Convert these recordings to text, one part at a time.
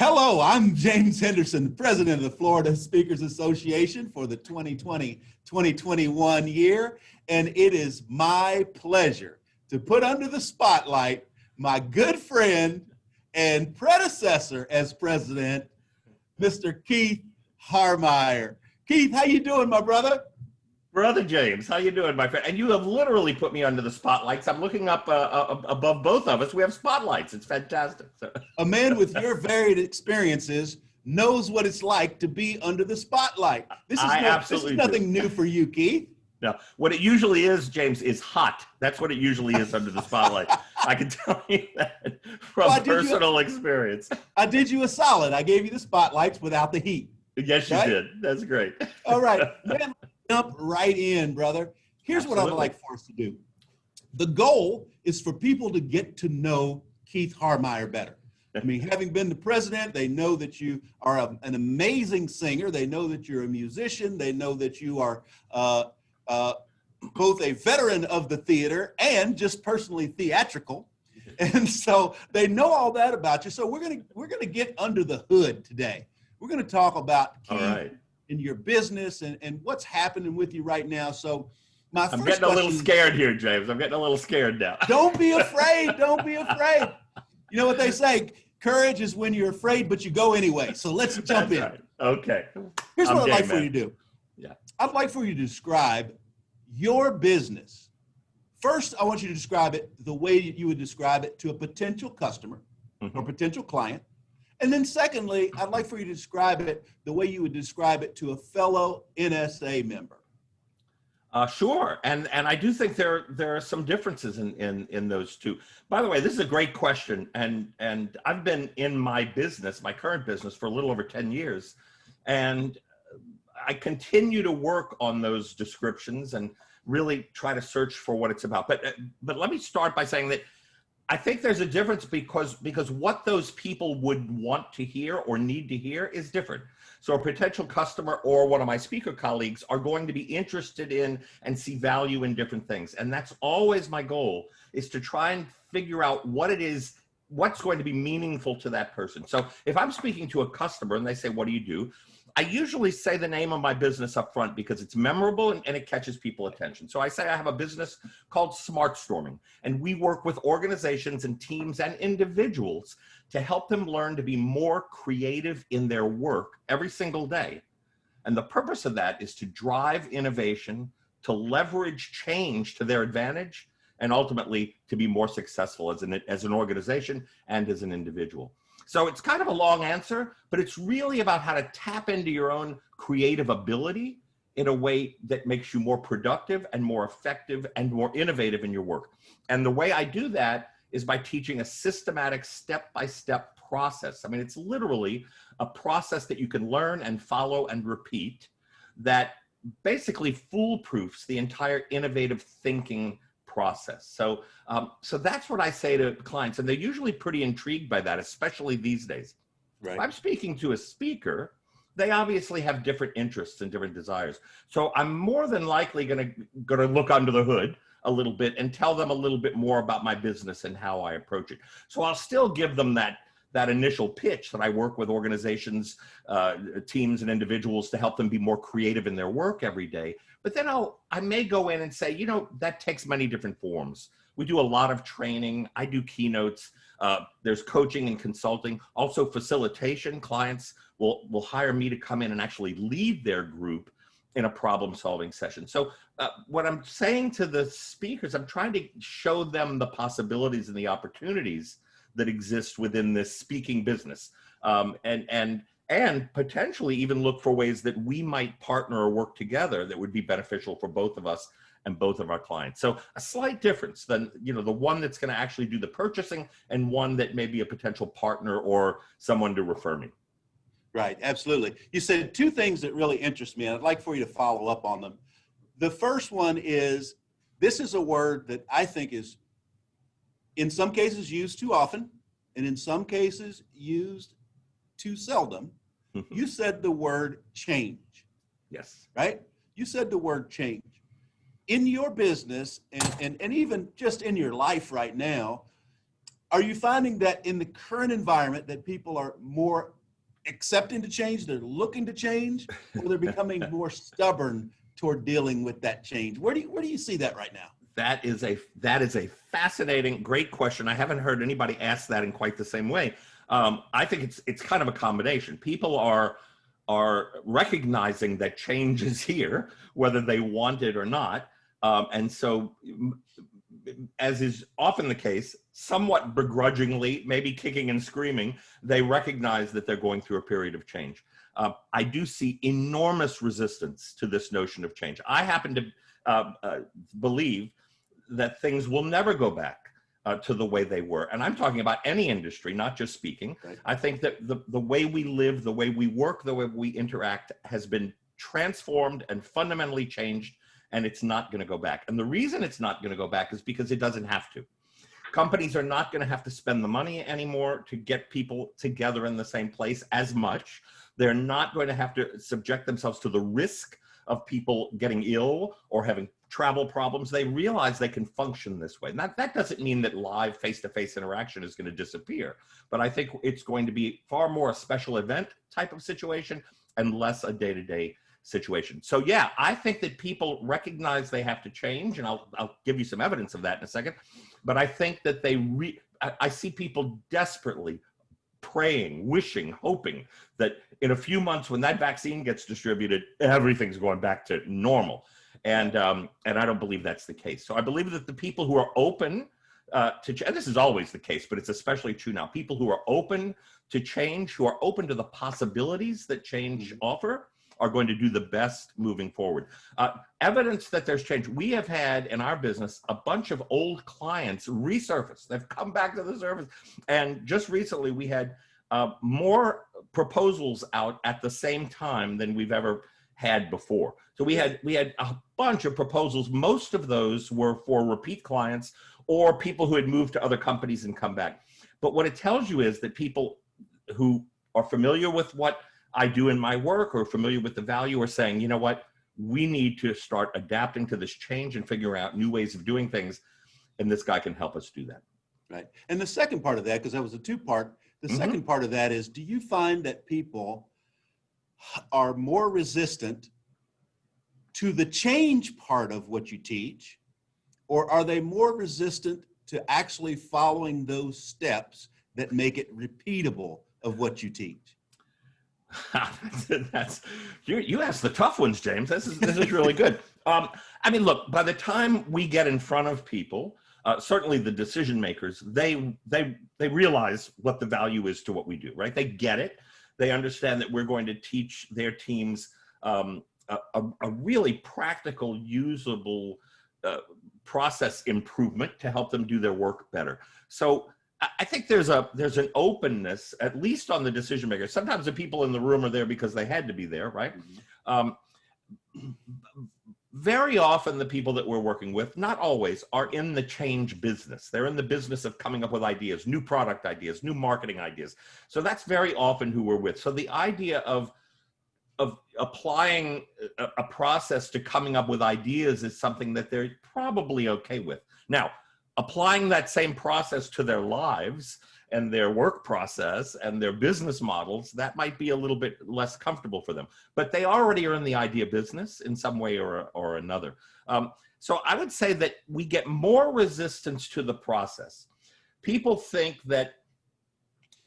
Hello, I'm James Henderson, President of the Florida Speakers Association for the 2020-2021 year, and it is my pleasure to put under the spotlight my good friend and predecessor as president, Mr. Keith Harmeyer. Keith, how you doing, my brother? Brother James, how you doing, my friend? And you have literally put me under the spotlights. I'm looking up above both of us. We have spotlights. It's fantastic. So. A man with your varied experiences knows what it's like to be under the spotlight. This is nothing new for you, Keith. No, what it usually is, James, is hot. That's what it usually is under the spotlight. I can tell you that from personal experience. I did you a solid. I gave you the spotlights without the heat. Yes, you did. That's great. All right. Man, jump right in, brother. Here's what I'd like for us to do. The goal is for people to get to know Keith Harmeyer better. I mean, having been the president, they know that you are an amazing singer. They know that you're a musician. They know that you are both a veteran of the theater and just personally theatrical. And so they know all that about you. So we're gonna get under the hood today. We're going to talk about Keith in your business and what's happening with you right now. So I'm getting a little scared here, James. I'm getting a little scared now. Don't be afraid. Don't be afraid. You know what they say? Courage is when you're afraid, but you go anyway. So let's jump in. Right. Okay. Here's what I'd like for you to do. Yeah. I'd like for you to describe your business. First, I want you to describe it the way you would describe it to a potential customer or potential client. And then secondly, I'd like for you to describe it the way you would describe it to a fellow NSA member. Sure, and I do think there are some differences in those two. By the way, this is a great question, and I've been in my business, my current business, for a little over 10 years, and I continue to work on those descriptions and really try to search for what it's about. But let me start by saying that I think there's a difference because what those people would want to hear or need to hear is different. So a potential customer or one of my speaker colleagues are going to be interested in and see value in different things. And that's always my goal, is to try and figure out what it is, what's going to be meaningful to that person. So if I'm speaking to a customer and they say, what do you do? I usually say the name of my business up front because it's memorable and it catches people's attention. So I say I have a business called Smart Storming, and we work with organizations and teams and individuals to help them learn to be more creative in their work every single day. And the purpose of that is to drive innovation, to leverage change to their advantage, and ultimately to be more successful as an organization and as an individual. So it's kind of a long answer, but it's really about how to tap into your own creative ability in a way that makes you more productive and more effective and more innovative in your work. And the way I do that is by teaching a systematic step-by-step process. I mean, it's literally a process that you can learn and follow and repeat that basically foolproofs the entire innovative thinking process. So that's what I say to clients, and they're usually pretty intrigued by that, especially these days. Right. If I'm speaking to a speaker, they obviously have different interests and different desires. So I'm more than likely gonna look under the hood a little bit and tell them a little bit more about my business and how I approach it. So I'll still give them that initial pitch that I work with organizations, teams and individuals to help them be more creative in their work every day. But then I may go in and say, you know, that takes many different forms. We do a lot of training. I do keynotes. There's coaching and consulting, also facilitation. Clients will hire me to come in and actually lead their group in a problem-solving session. So what I'm saying to the speakers, I'm trying to show them the possibilities and the opportunities that exist within this speaking business, and potentially even look for ways that we might partner or work together that would be beneficial for both of us and both of our clients. So a slight difference than, you know, the one that's going to actually do the purchasing and one that may be a potential partner or someone to refer me. Right, absolutely. You said two things that really interest me, and I'd like for you to follow up on them. The first one is, this is a word that I think is in some cases used too often, and in some cases used too seldom. You said the word change. Yes. Right? You said the word change. In your business and even just in your life right now, Are you finding that in the current environment that people are more accepting to change, they're looking to change, or they're becoming more stubborn toward dealing with that change? Where do you see that right now? That is a fascinating, great question. I haven't heard anybody ask that in quite the same way. I think it's kind of a combination. People are recognizing that change is here, whether they want it or not, and so, as is often the case, somewhat begrudgingly, maybe kicking and screaming, they recognize that they're going through a period of change. I do see enormous resistance to this notion of change. I happen to believe that things will never go back to the way they were. And I'm talking about any industry, not just speaking. Right. I think that the way we live, the way we work, the way we interact has been transformed and fundamentally changed, and it's not going to go back. And the reason it's not going to go back is because it doesn't have to. Companies are not going to have to spend the money anymore to get people together in the same place as much. They're not going to have to subject themselves to the risk of people getting ill or having travel problems. They realize they can function this way. Now, that doesn't mean that live face-to-face interaction is going to disappear, but I think it's going to be far more a special event type of situation and less a day-to-day situation. So yeah, I think that people recognize they have to change, and I'll give you some evidence of that in a second, but I think that I see people desperately praying, wishing, hoping that in a few months when that vaccine gets distributed, everything's going back to normal. And I don't believe that's the case. So I believe that the people who are open and this is always the case, but it's especially true now, people who are open to change, who are open to the possibilities that change offer, are going to do the best moving forward. Evidence that there's change. We have had in our business a bunch of old clients resurface. They've come back to the surface. And just recently we had more proposals out at the same time than we've ever had before. So we had a bunch of proposals. Most of those were for repeat clients or people who had moved to other companies and come back. But what it tells you is that people who are familiar with what I do in my work or familiar with the value are saying, you know what, we need to start adapting to this change and figure out new ways of doing things. And this guy can help us do that. Right. And the second part of that, because that was a two-part, the second part of that is, do you find that people are more resistant to the change part of what you teach, or are they more resistant to actually following those steps that make it repeatable of what you teach? You asked the tough ones, James. This is really good. I mean, look, by the time we get in front of people, certainly the decision makers, they realize what the value is to what we do, right? They get it. They understand that we're going to teach their teams a really practical, usable process improvement to help them do their work better. So I think there's an openness, at least on the decision makers. Sometimes the people in the room are there because they had to be there, right? Very often the people that we're working with, not always, are in the change business. They're in the business of coming up with ideas, new product ideas, new marketing ideas. So that's very often who we're with. So the idea of applying a process to coming up with ideas is something that they're probably okay with. Now, applying that same process to their lives and their work process and their business models, that might be a little bit less comfortable for them. But they already are in the idea business in some way or another. So I would say that we get more resistance to the process. People think that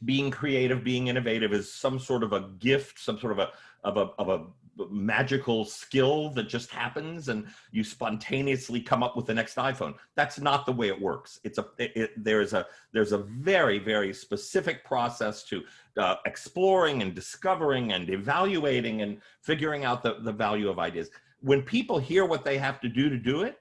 being creative, being innovative is some sort of a gift, some sort of a magical skill that just happens and you spontaneously come up with the next iPhone. That's not the way it works. There's a very, very specific process to exploring and discovering and evaluating and figuring out the value of ideas. When people hear what they have to do it,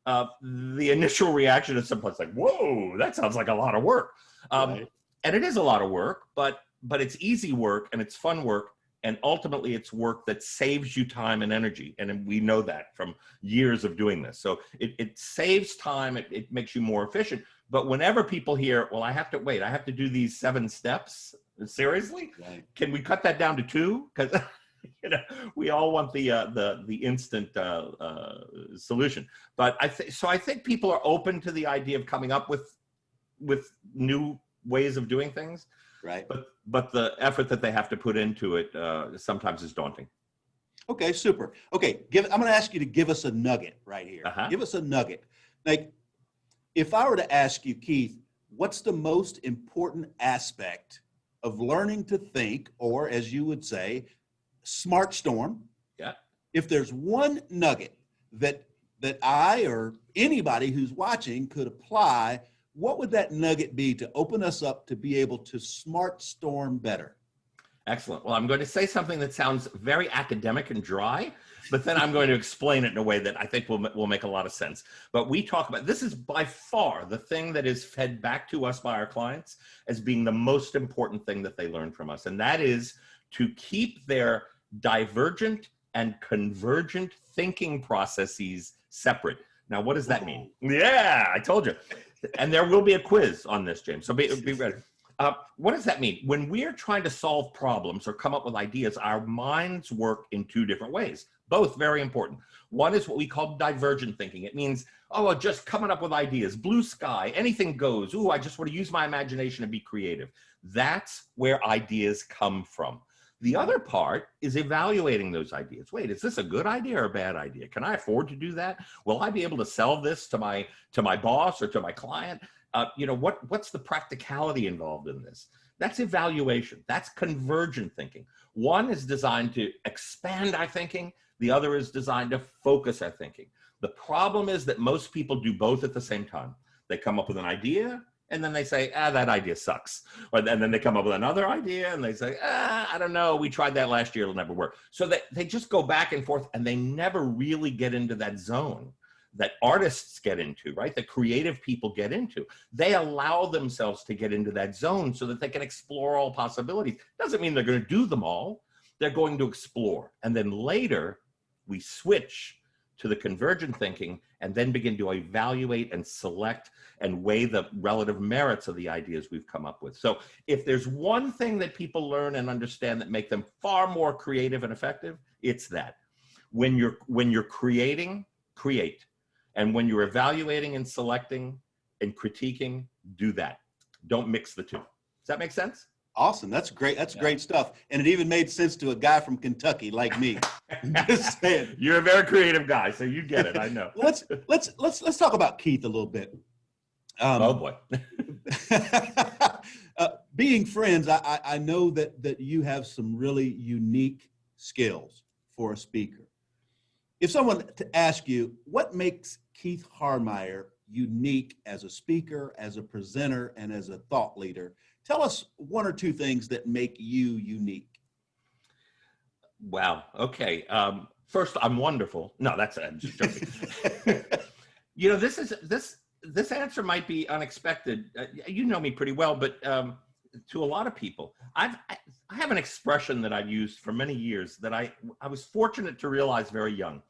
the initial reaction is someplace like, whoa, that sounds like a lot of work. Right. And it is a lot of work, but it's easy work and it's fun work. And ultimately, it's work that saves you time and energy. And we know that from years of doing this. So it saves time. It makes you more efficient. But whenever people hear, well, I have to do these 7 steps. Seriously? Right. Can we cut that down to 2? Because we all want the instant solution. But I think people are open to the idea of coming up with new ways of doing things. Right. But the effort that they have to put into it sometimes is daunting. Okay, super. Okay, I'm going to ask you to give us a nugget right here. Give us a nugget. Like, if I were to ask you, Keith, what's the most important aspect of learning to think, or as you would say, smart storm? Yeah. If there's one nugget that I or anybody who's watching could apply, what would that nugget be to open us up to be able to smart storm better? Excellent. Well, I'm going to say something that sounds very academic and dry, but then I'm going to explain it in a way that I think will make a lot of sense. But we talk about, this is by far the thing that is fed back to us by our clients as being the most important thing that they learn from us. And that is to keep their divergent and convergent thinking processes separate. Now, what does that mean? Yeah, I told you. And there will be a quiz on this, James, so be ready. What does that mean? When we're trying to solve problems or come up with ideas, our minds work in two different ways, both very important. One is what we call divergent thinking. It means, oh, just coming up with ideas, blue sky, anything goes. Ooh, I just want to use my imagination and be creative. That's where ideas come from. The other part is evaluating those ideas. Wait, is this a good idea or a bad idea? Can I afford to do that? Will I be able to sell this to my boss or to my client? What's the practicality involved in this? That's evaluation. That's convergent thinking. One is designed to expand our thinking. The other is designed to focus our thinking. The problem is that most people do both at the same time. They come up with an idea and then they say, that idea sucks. And then they come up with another idea and they say, I don't know, we tried that last year, it'll never work. So they just go back and forth and they never really get into that zone that artists get into, right? That creative people get into. They allow themselves to get into that zone so that they can explore all possibilities. Doesn't mean they're going to do them all. They're going to explore. And then later we switch to the convergent thinking and then begin to evaluate and select and weigh the relative merits of the ideas we've come up with. So if there's one thing that people learn and understand that make them far more creative and effective, it's that. When you're creating, create. And when you're evaluating and selecting and critiquing, do that. Don't mix the two. Does that make sense? Awesome. That's great. That's great stuff. And it even made sense to a guy from Kentucky like me. Just saying. You're a very creative guy, so you get it. I know. Let's talk about Keith a little bit. Oh boy. Being friends, I know that you have some really unique skills for a speaker. If someone to ask you, what makes Keith Harmeyer unique as a speaker, as a presenter, and as a thought leader, tell us one or two things that make you unique. Wow. Okay. First, I'm wonderful. No, I'm just joking. This answer might be unexpected. You know me pretty well, but to a lot of people, I have an expression that I've used for many years that I was fortunate to realize very young.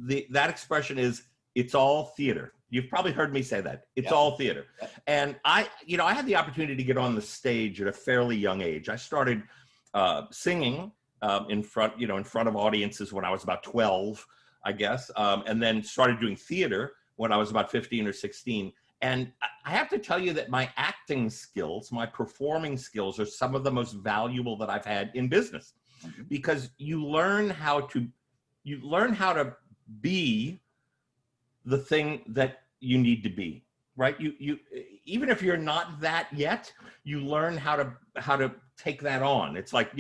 That expression is, it's all theater. You've probably heard me say that. It's all theater. And I had the opportunity to get on the stage at a fairly young age. I started singing in front of audiences when I was about 12, I guess, and then started doing theater when I was about 15 or 16. And I have to tell you that my acting skills, my performing skills are some of the most valuable that I've had in business, because you learn how to be the thing that you need to be, right? You even if you're not that yet, you learn how to take that on. It's like,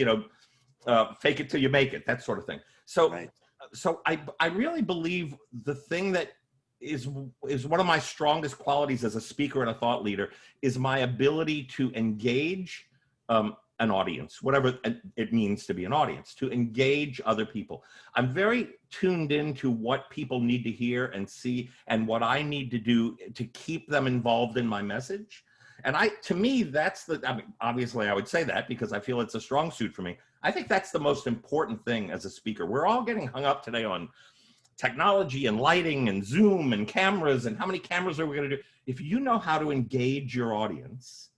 fake it till you make it, that sort of thing. So, right. So I really believe the thing that is one of my strongest qualities as a speaker and a thought leader is my ability to engage an audience, whatever it means to be an audience, to engage other people. I'm very tuned into what people need to hear and see and what I need to do to keep them involved in my message. And to me, that's obviously I would say that because I feel it's a strong suit for me. I think that's the most important thing as a speaker. We're all getting hung up today on technology and lighting and Zoom and cameras and how many cameras are we going to do? If you know how to engage your audience,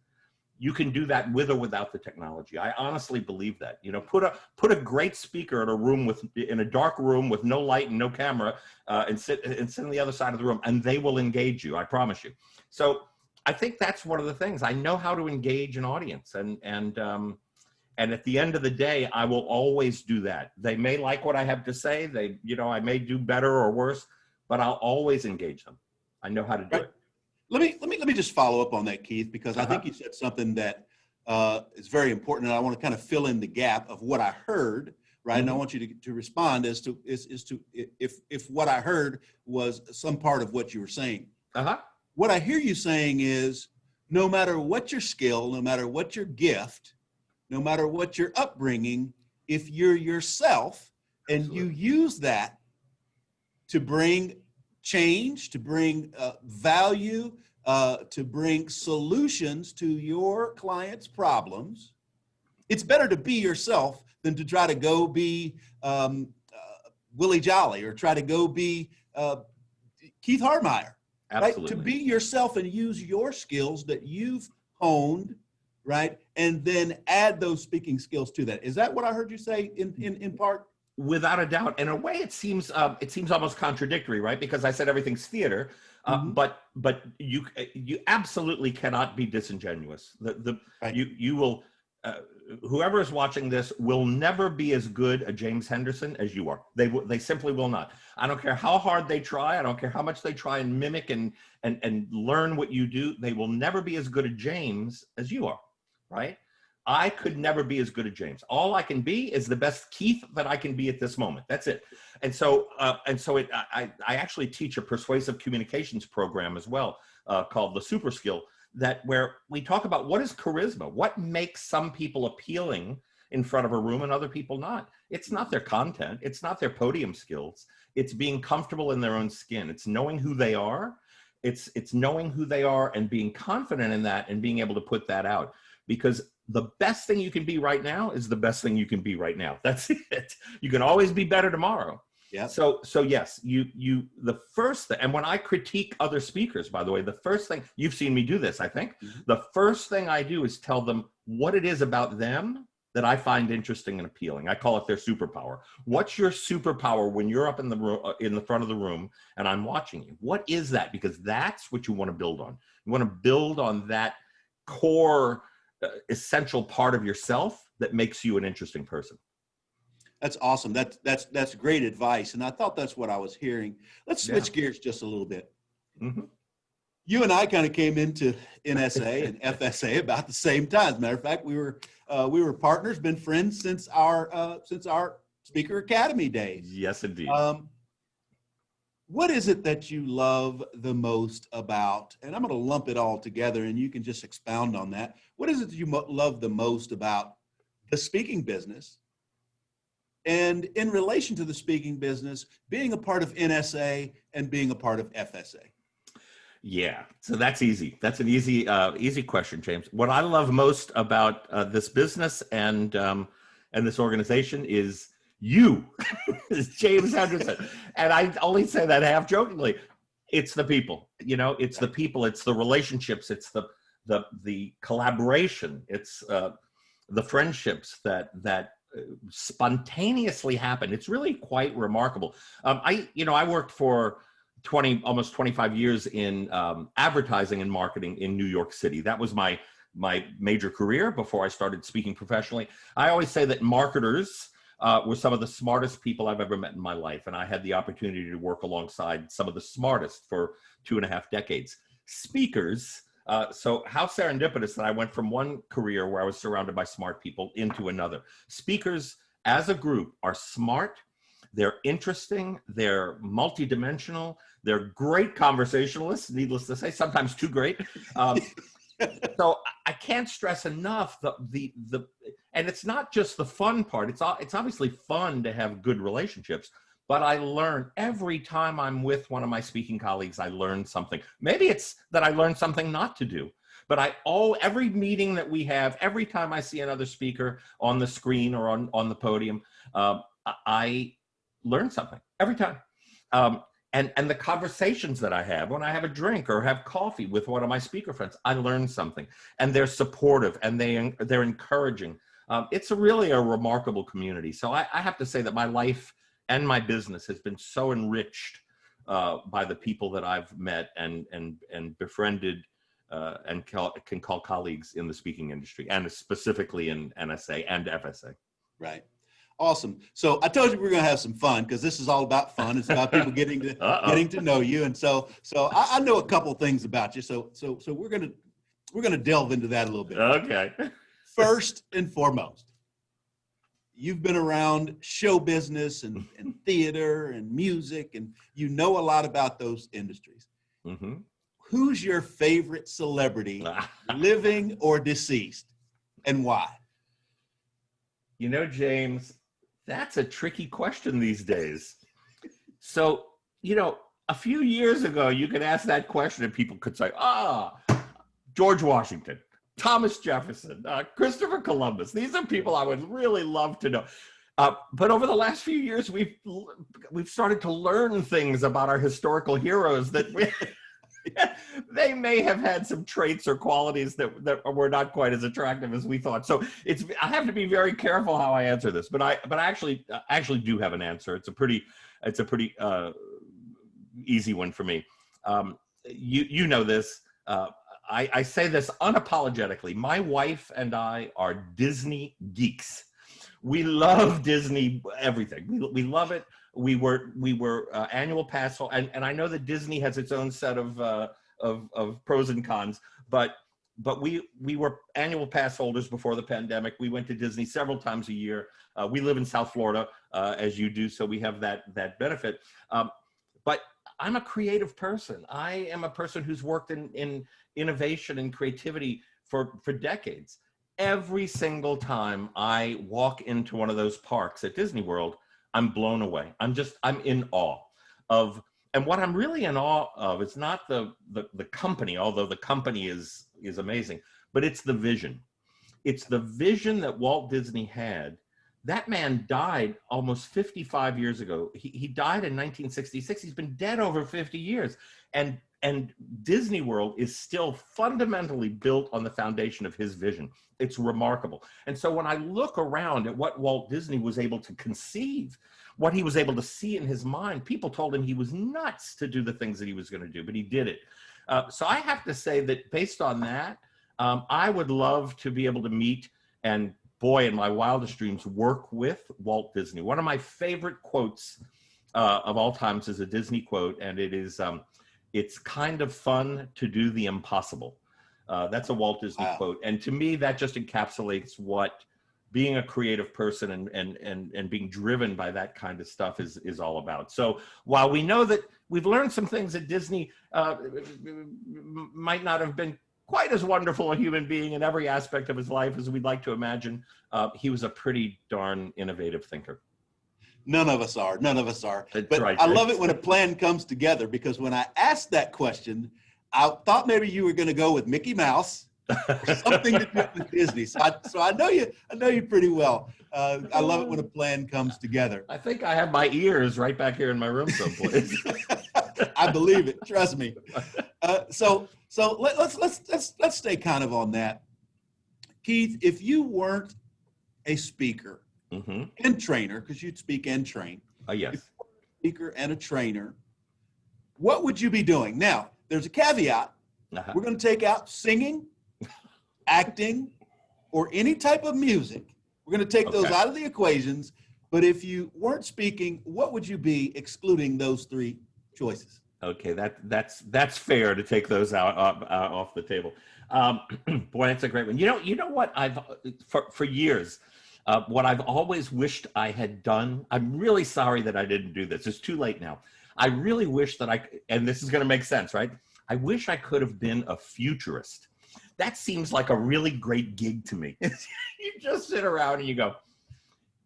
you can do that with or without the technology. I honestly believe that. Put a great speaker in a dark room with no light and no camera, and sit on the other side of the room, and they will engage you. I promise you. So I think that's one of the things. I know how to engage an audience, and at the end of the day, I will always do that. They may like what I have to say. I may do better or worse, but I'll always engage them. I know how to do Right. it. Let me just follow up on that, Keith, because I Uh-huh. think you said something that is very important, and I want to kind of fill in the gap of what I heard. Right, and I want you to respond as to if what I heard was some part of what you were saying. Uh-huh. What I hear you saying is, no matter what your skill, no matter what your gift, no matter what your upbringing, if you're yourself and Absolutely. you use that to bring change, to bring value, to bring solutions to your clients' problems, it's better to be yourself than to try to go be Willie Jolly or try to go be Keith Harmeyer. Right? To Absolutely. be yourself and use your skills that you've honed, right? And then add those speaking skills to that. Is that what I heard you say in part? Without a doubt. In a way, it seems almost contradictory, right? Because I said everything's theater, Mm-hmm. but you absolutely cannot be disingenuous. Right. You will. Whoever is watching this will never be as good a James Henderson as you are. They simply will not. I don't care how hard they try. I don't care how much they try and mimic and learn what you do. They will never be as good a James as you are, right? I could never be as good as James. All I can be is the best Keith that I can be at this moment. That's it. And so I actually teach a persuasive communications program as well, called the Super Skill, where we talk about what is charisma, what makes some people appealing in front of a room and other people not. It's not their content. It's not their podium skills. It's being comfortable in their own skin. It's knowing who they are. It's knowing who they are and being confident in that and being able to put that out. Because the best thing you can be right now is the best thing you can be right now. That's it. You can always be better tomorrow. Yeah. So yes, the first thing, and when I critique other speakers, by the way, the first thing, you've seen me do this, I think, the first thing I do is tell them what it is about them that I find interesting and appealing. I call it their superpower. What's your superpower when you're up in the front of the room and I'm watching you? What is that? Because that's what you want to build on. You want to build on that core essential part of yourself that makes you an interesting person. That's awesome. That's great advice. And I thought that's what I was hearing. Let's switch gears just a little bit. Mm-hmm. You and I kind of came into NSA and FSA about the same time. As a matter of fact, we were partners, been friends since our Speaker Academy days. Yes, indeed. What is it that you love the most about, and I'm going to lump it all together and you can just expound on that. What is it that you love the most about the speaking business? And in relation to the speaking business, being a part of NSA and being a part of FSA? Yeah, so that's easy. That's an easy question, James. What I love most about this business and this organization is you, is James Henderson. And I only say that half jokingly. It's the people, it's the people, it's the relationships, it's the collaboration, it's the friendships that spontaneously happen. It's really quite remarkable. I worked for almost 25 years in advertising and marketing in New York City. That was my major career before I started speaking professionally. I always say that marketers were some of the smartest people I've ever met in my life. And I had the opportunity to work alongside some of the smartest for 2.5 decades. Speakers, so how serendipitous that I went from one career where I was surrounded by smart people into another. Speakers as a group are smart, they're interesting, they're multidimensional, they're great conversationalists, needless to say, sometimes too great. So I can't stress enough and it's not just the fun part. It's obviously fun to have good relationships, but I learn every time I'm with one of my speaking colleagues, I learn something. Maybe it's that I learned something not to do, but every meeting that we have, every time I see another speaker on the screen or on the podium, I learn something every time. And the conversations that I have when I have a drink or have coffee with one of my speaker friends, I learn something, and they're supportive and they're encouraging. It's really a remarkable community. So I have to say that my life and my business has been so enriched by the people that I've met and befriended can call colleagues in the speaking industry, and specifically in NSA and FSA. Right. Awesome. So I told you we were going to have some fun, because this is all about fun. It's about people getting to know you, and so I know a couple things about you. So we're gonna delve into that a little bit. Okay. First and foremost, you've been around show business and theater and music, and you know a lot about those industries. Mm-hmm. Who's your favorite celebrity, living or deceased, and why? You know, James, that's a tricky question these days. So, you know, a few years ago, you could ask that question and people could say, George Washington, Thomas Jefferson, Christopher Columbus. These are people I would really love to know. But over the last few years, we've started to learn things about our historical heroes that they may have had some traits or qualities that were not quite as attractive as we thought. So I have to be very careful how I answer this. But I actually do have an answer. It's a pretty easy one for me. You know this. I say this unapologetically. My wife and I are Disney geeks. We love Disney everything. We love it. We were annual pass holder, and I know that Disney has its own set of pros and cons, but we were annual pass holders before the pandemic. We went to Disney several times a year. We live in South Florida, as you do, so we have that benefit. But I'm a creative person. I am a person who's worked in innovation and creativity for decades. Every single time I walk into one of those parks at Disney World, I'm blown away. I'm in awe of, and what I'm really in awe of is not the company, although the company is amazing, but it's the vision. It's the vision that Walt Disney had. That man died almost 55 years ago. He died in 1966. He's been dead over 50 years. And Disney World is still fundamentally built on the foundation of his vision. It's remarkable. And so when I look around at what Walt Disney was able to conceive, what he was able to see in his mind, people told him he was nuts to do the things that he was going to do, but he did it. So I have to say that based on that, I would love to be able to meet and, boy, in my wildest dreams, work with Walt Disney. One of my favorite quotes of all times is a Disney quote, and it is, "It's kind of fun to do the impossible." That's a Walt Disney quote. And to me, that just encapsulates what being a creative person and being driven by that kind of stuff is all about. So while we know that we've learned some things that Disney might not have been quite as wonderful a human being in every aspect of his life as we'd like to imagine, he was a pretty darn innovative thinker. None of us are. None of us are. That's but right, I love it when a plan comes together, because when I asked that question, I thought maybe you were going to go with Mickey Mouse or something to do with Disney. So I know you pretty well. I love it when a plan comes together. I think I have my ears right back here in my room someplace. I believe it. Trust me. So let's stay kind of on that. Keith, if you weren't a speaker and trainer, because you'd speak and train. Yes. If you were a speaker and a trainer, what would you be doing? Now, there's a caveat. We're going to take out singing, acting, or any type of music. We're going to take those out of the equations. But if you weren't speaking, what would you be, excluding those three choices? Okay, that's fair to take those out off the table. Boy, that's a great one. You know what I've for years, what I've always wished I had done. I'm really sorry that I didn't do this. It's too late now. I really wish that and this is going to make sense, right? I wish I could have been a futurist. That seems like a really great gig to me. You just sit around and you go,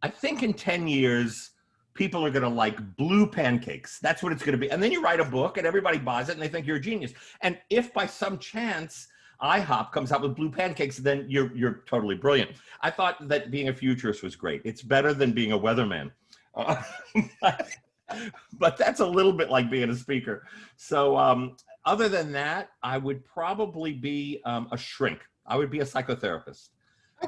I think in 10 years, people are going to like blue pancakes. That's what it's going to be. And then you write a book and everybody buys it and they think you're a genius. And if by some chance IHOP comes out with blue pancakes, then you're totally brilliant. I thought that being a futurist was great. It's better than being a weatherman. But that's a little bit like being a speaker. So other than that, I would probably be a shrink. I would be a psychotherapist.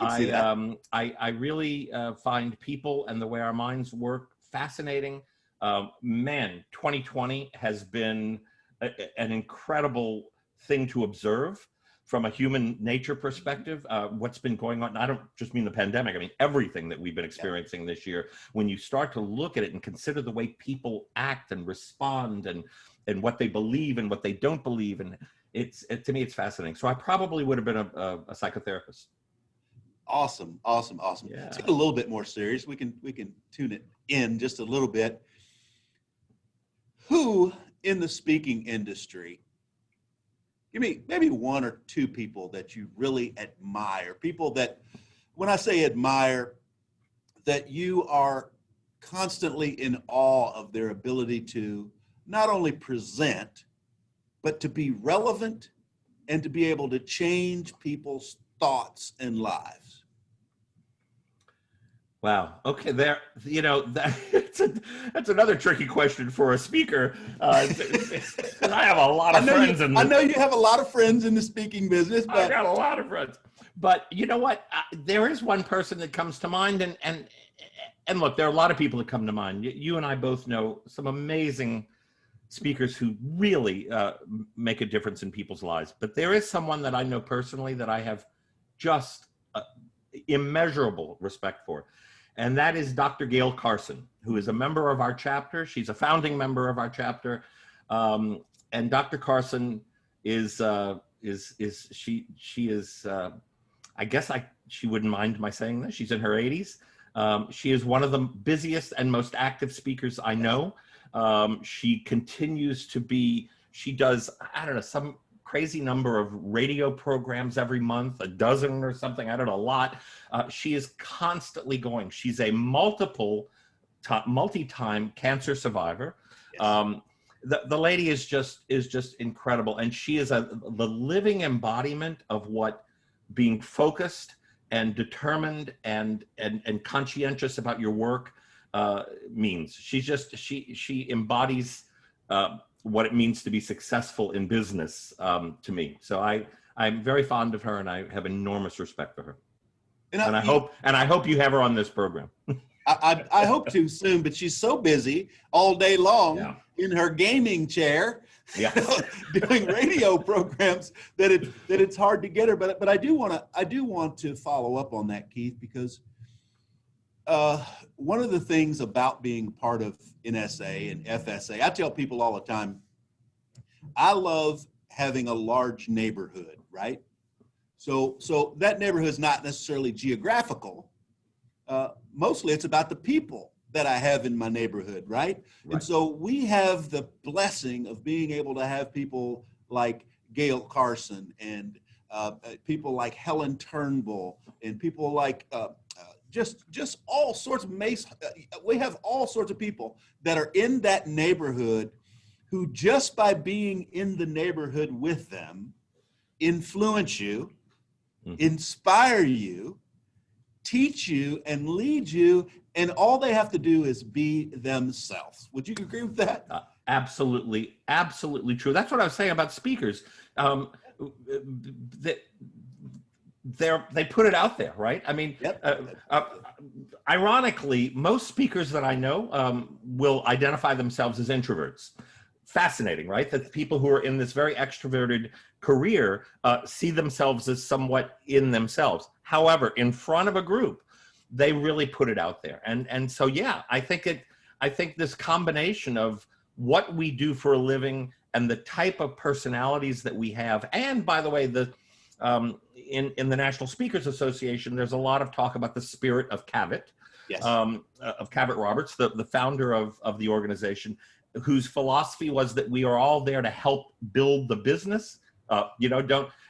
I really find people and the way our minds work fascinating. Man, 2020 has been an incredible thing to observe. from a human nature perspective, what's been going on. And I don't just mean the pandemic. I mean, everything that we've been experiencing this year, when you start to look at it and consider the way people act and respond and what they believe and what they don't believe. And to me, it's fascinating. So I probably would have been a psychotherapist. Awesome. Yeah. Let's get a little bit more serious. We can tune it in just a little bit. Who in the speaking industry, give me maybe one or two people that you really admire, people that, when I say admire, that you are constantly in awe of their ability to not only present, but to be relevant and to be able to change people's thoughts and lives. Wow. Okay. That's another tricky question for a speaker. I have a lot of friends. I know you have a lot of friends in the speaking business, but I got a lot of friends. But you know what? There is one person that comes to mind, and look, there are a lot of people that come to mind. You and I both know some amazing speakers who really make a difference in people's lives. But there is someone that I know personally that I have just immeasurable respect for. And that is Dr. Gail Carson, who is a member of our chapter. She's a founding member of our chapter. And Dr. Carson is I guess she wouldn't mind my saying this. She's in her 80s. She is one of the busiest and most active speakers I know. She continues to be, she does, I don't know, some crazy number of radio programs every month, a dozen or something, I don't know, a lot. She is constantly going. She's a multi-time cancer survivor. Yes. The lady is just incredible. And she is the living embodiment of what being focused and determined and conscientious about your work means. She embodies what it means to be successful in business to me. So I'm very fond of her, and I have enormous respect for her. And I hope you have her on this program. I hope to soon, but she's so busy all day long in her gaming chair, doing radio programs that it's hard to get her. But I do want to follow up on that, Keith, because one of the things about being part of NSA and FSA, I tell people all the time, I love having a large neighborhood, right? So that neighborhood is not necessarily geographical. Mostly it's about the people that I have in my neighborhood, right? And so we have the blessing of being able to have people like Gail Carson and people like Helen Turnbull and people like just all sorts of we have all sorts of people that are in that neighborhood who just by being in the neighborhood with them influence you, inspire you, teach you, and lead you, and all they have to do is be themselves. Would you agree with that? Absolutely true. That's what I was saying about speakers. They put it out there, right? I mean, ironically, most speakers that I know will identify themselves as introverts. Fascinating, right? That people who are in this very extroverted career see themselves as somewhat in themselves. However, in front of a group, they really put it out there. And so, yeah, I think this combination of what we do for a living and the type of personalities that we have, and by the way, in the National Speakers Association, there's a lot of talk about the spirit of Cavett, of Cavett Roberts, the founder of the organization, whose philosophy was that we are all there to help build the business.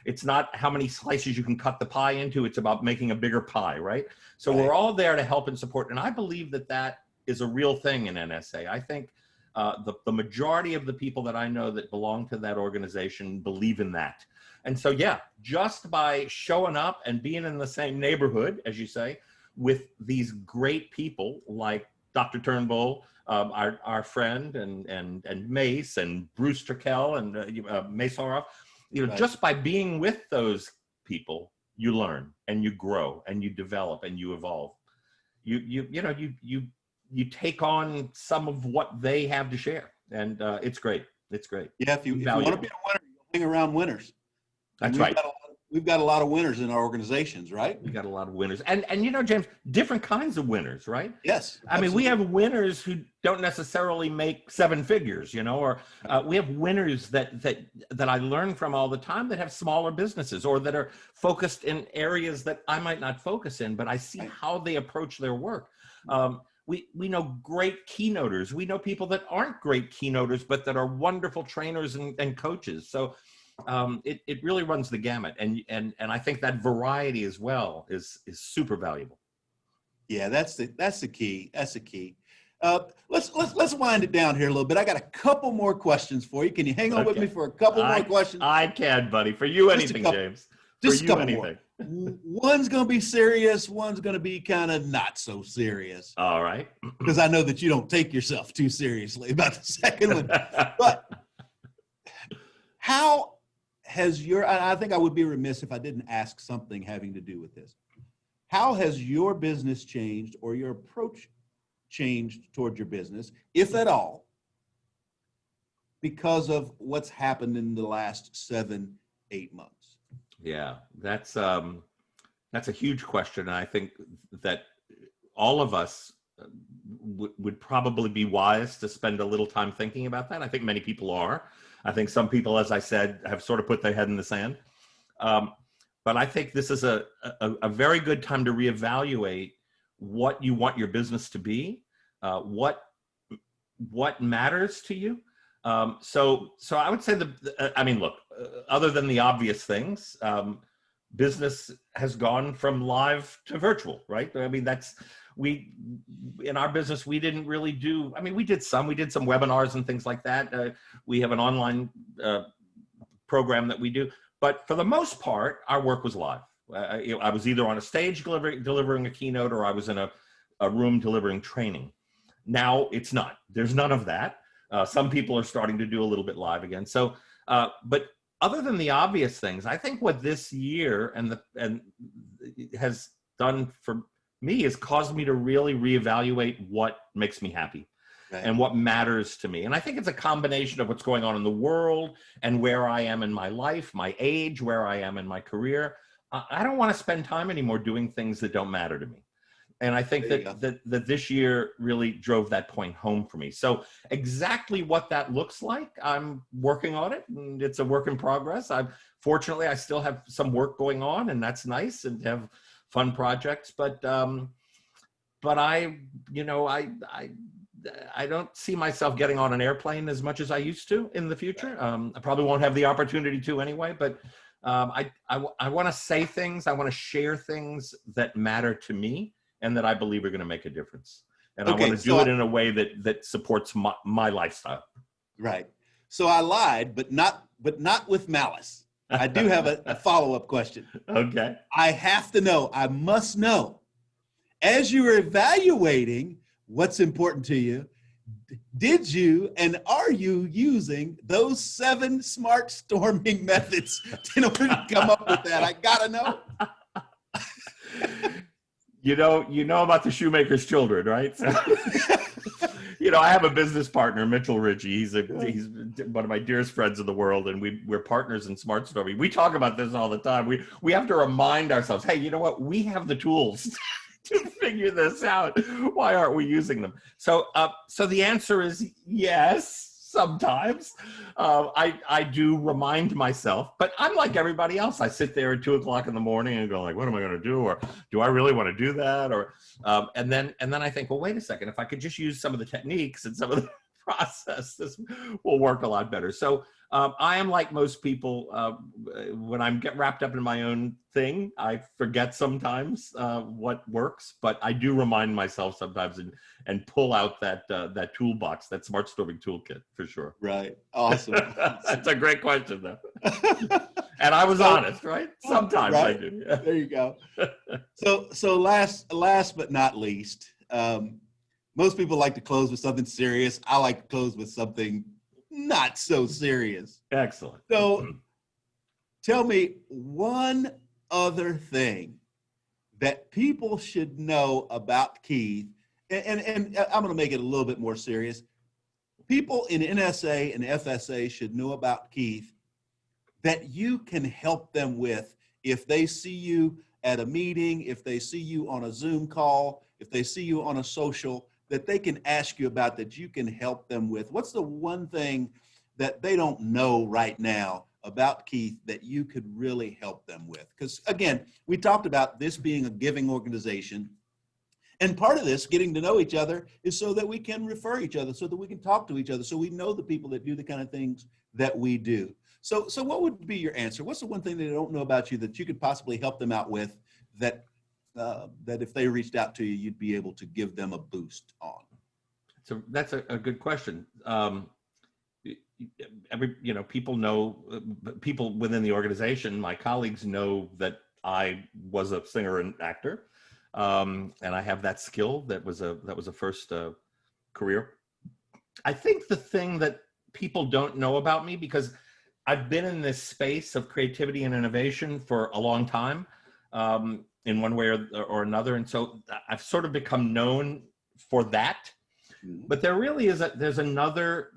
It's not how many slices you can cut the pie into, it's about making a bigger pie, right? So we're all there to help and support. And I believe that is a real thing in NSA. I think the majority of the people that I know that belong to that organization believe in that. And so, yeah, just by showing up and being in the same neighborhood, as you say, with these great people like Dr. Turnbull, our friend, and Mace and Bruce Turkel and Mace Horoff, just by being with those people, you learn and you grow and you develop and you evolve. You take on some of what they have to share, and it's great. It's great. Yeah, if you want to be a winner, you hang around winners. That's right. we've got a lot of winners in our organizations, right? We got a lot of winners, and you know, James, different kinds of winners, right? Yes. I mean, we absolutely. have winners who don't necessarily make seven figures, you know, or we have winners that I learn from all the time that have smaller businesses or that are focused in areas that I might not focus in, but I see how they approach their work. We know great keynoters. We know people that aren't great keynoters, but that are wonderful trainers and coaches. So it really runs the gamut, and I think that variety as well is super valuable. Yeah, that's the key. That's the key. Let's wind it down here a little bit. I got a couple more questions for you. Can you hang on with me for a couple more questions? I can, buddy. For you, anything, James. For Just a you, couple anything. more. One's going to be serious. One's going to be kind of not so serious. All right. Because I know that you don't take yourself too seriously about the second one. But how has I think I would be remiss if I didn't ask something having to do with this. How has your business changed or your approach changed toward your business, if at all, because of what's happened in the last 7-8 months? Yeah, that's a huge question. And I think that all of us would probably be wise to spend a little time thinking about that. I think many people are. I think some people, as I said, have sort of put their head in the sand. But I think this is a very good time to reevaluate what you want your business to be, what matters to you. So I would say I mean, look, other than the obvious things, business has gone from live to virtual, right? I mean, in our business, we didn't really do, I mean, we did some webinars and things like that. We have an online program that we do, but for the most part, our work was live. I was either on a stage delivering a keynote, or I was in a room delivering training. Now it's not, there's none of that. Some people are starting to do a little bit live again. So, but other than the obvious things, I think what this year and has done for me is caused me to really reevaluate what makes me happy and what matters to me. And I think it's a combination of what's going on in the world and where I am in my life, my age, where I am in my career. I don't want to spend time anymore doing things that don't matter to me. And I think that this year really drove that point home for me. So exactly what that looks like, I'm working on it, and it's a work in progress. Fortunately, I still have some work going on, and that's nice, and have fun projects. But I don't see myself getting on an airplane as much as I used to in the future. I probably won't have the opportunity to anyway. But I want to say things. I want to share things that matter to me and that I believe are going to make a difference. And I want to do it in a way that supports my lifestyle. Right. So I lied, but not with malice. I do have a follow-up question. Okay. I have to know, I must know, as you were evaluating what's important to you, did you and are you using those 7 smart storming methods in order to come up with that? I gotta know. You know about the shoemaker's children, right? So, I have a business partner, Mitchell Ritchie. He's one of my dearest friends in the world, and we're partners in smart storming. We talk about this all the time. We have to remind ourselves, hey, you know what? We have the tools to figure this out. Why aren't we using them? So the answer is yes. Sometimes I do remind myself, but I'm like everybody else. I sit there at 2:00 in the morning and go like, what am I going to do? Or do I really want to do that? Or and then I think, well, wait a second. If I could just use some of the techniques and some of the process, this will work a lot better. So I am like most people. When I get wrapped up in my own thing, I forget sometimes what works, but I do remind myself sometimes and pull out that toolbox, that smart storming toolkit for sure. Right. Awesome. That's a great question, though. And I was honest, right? Sometimes I do. Yeah. There you go. So last but not least, most people like to close with something serious. I like to close with something not so serious. Excellent. So tell me one other thing that people should know about Keith, and I'm going to make it a little bit more serious. People in NSA and FSA should know about Keith that you can help them with if they see you at a meeting, if they see you on a Zoom call, if they see you on a social, that they can ask you about, that you can help them with? What's the one thing that they don't know right now about Keith that you could really help them with? Because again, we talked about this being a giving organization. And part of this, getting to know each other, is so that we can refer each other, so that we can talk to each other, so we know the people that do the kind of things that we do. So what would be your answer? What's the one thing they don't know about you that you could possibly help them out with, that that if they reached out to you, you'd be able to give them a boost on? So that's a good question. People know, people within the organization, my colleagues know that I was a singer and actor. And I have that skill. That was a first career. I think the thing that people don't know about me, because I've been in this space of creativity and innovation for a long time, in one way or another, and so I've sort of become known for that. But there really is there's another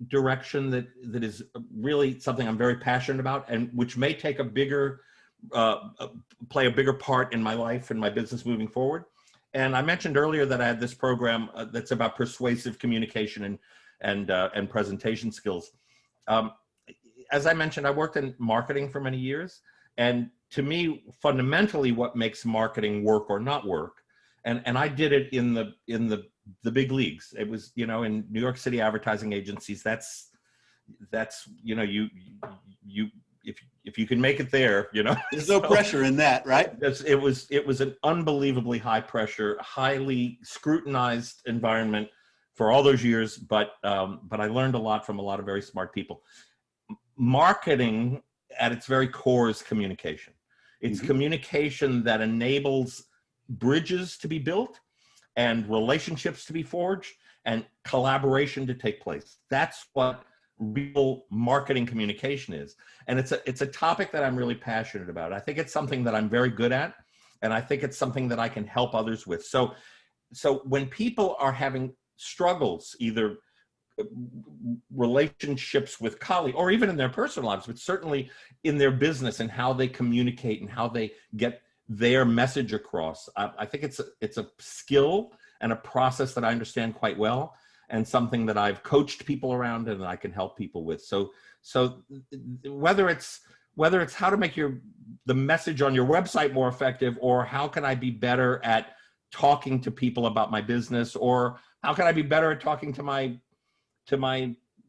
direction that is really something I'm very passionate about, and which may take a bigger play a bigger part in my life and my business moving forward. And I mentioned earlier that I had this program that's about persuasive communication and presentation skills. As I mentioned, I worked in marketing for many years, and to me, fundamentally, what makes marketing work or not work, and I did it in the big leagues. It was, in New York City advertising agencies. That's if you can make it there, There's no pressure in that, right? It was an unbelievably high pressure, highly scrutinized environment for all those years. But I learned a lot from a lot of very smart people. Marketing at its very core is communication. It's communication that enables bridges to be built and relationships to be forged and collaboration to take place. That's what real marketing communication is. And it's a topic that I'm really passionate about. I think it's something that I'm very good at, and I think it's something that I can help others with. So when people are having struggles, either relationships with colleagues or even in their personal lives, but certainly in their business and how they communicate and how they get their message across, I think it's a skill and a process that I understand quite well, and something that I've coached people around and that I can help people with. So whether it's how to make the message on your website more effective, or how can I be better at talking to people about my business, or how can I be better at talking to my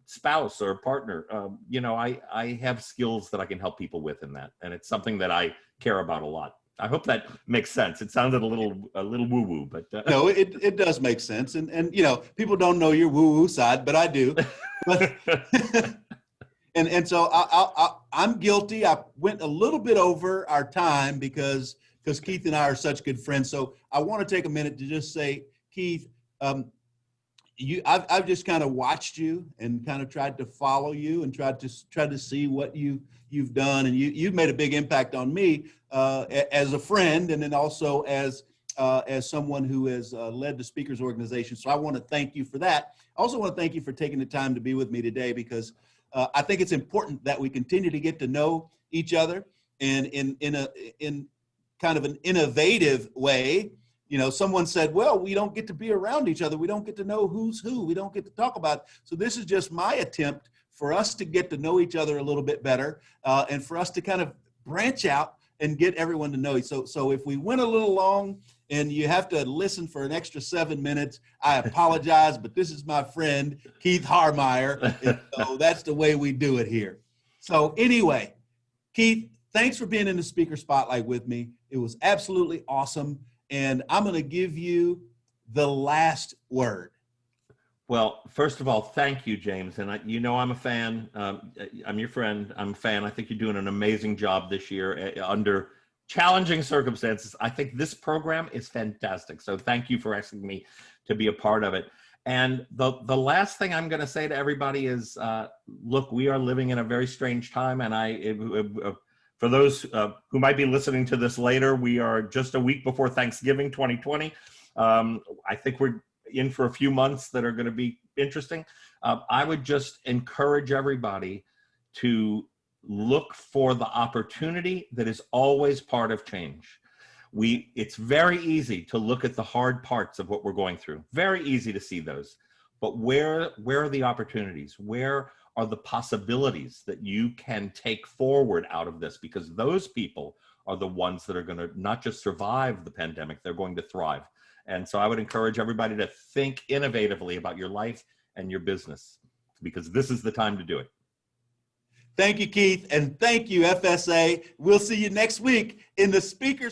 spouse or partner, I have skills that I can help people with in that, and it's something that I care about a lot. I hope that makes sense. It sounded a little woo-woo, but no, it does make sense. And people don't know your woo-woo side, but I do. But and so I'm guilty. I went a little bit over our time because Keith and I are such good friends. So I want to take a minute to just say, Keith, I've just kind of watched you and kind of tried to follow you and tried to see what you've done, and you've made a big impact on me as a friend, and then also as someone who has led the speakers organization. So I want to thank you for that. I also want to thank you for taking the time to be with me today, because I think it's important that we continue to get to know each other, and in kind of an innovative way. Someone said, well, we don't get to be around each other. We don't get to know who's who. We don't get to talk about it. So this is just my attempt for us to get to know each other a little bit better, and for us to kind of branch out and get everyone to know you. So if we went a little long and you have to listen for an extra 7 minutes, I apologize, but this is my friend, Keith Harmeyer, and so that's the way we do it here. So anyway, Keith, thanks for being in the Speaker Spotlight with me. It was absolutely awesome. And I'm going to give you the last word. Well, first of all, thank you, James. And I'm a fan. I'm your friend. I'm a fan. I think you're doing an amazing job this year under challenging circumstances. I think this program is fantastic. So thank you for asking me to be a part of it. And the last thing I'm going to say to everybody is, look, we are living in a very strange time. And for those who might be listening to this later, we are just a week before Thanksgiving 2020. I think we're in for a few months that are going to be interesting. I would just encourage everybody to look for the opportunity that is always part of change. It's very easy to look at the hard parts of what we're going through. Very easy to see those. But where are the opportunities? Where are the possibilities that you can take forward out of this? Because those people are the ones that are going to not just survive the pandemic, they're going to thrive. And so I would encourage everybody to think innovatively about your life and your business, because this is the time to do it. Thank you, Keith, and thank you, FSA. We'll see you next week in the Speaker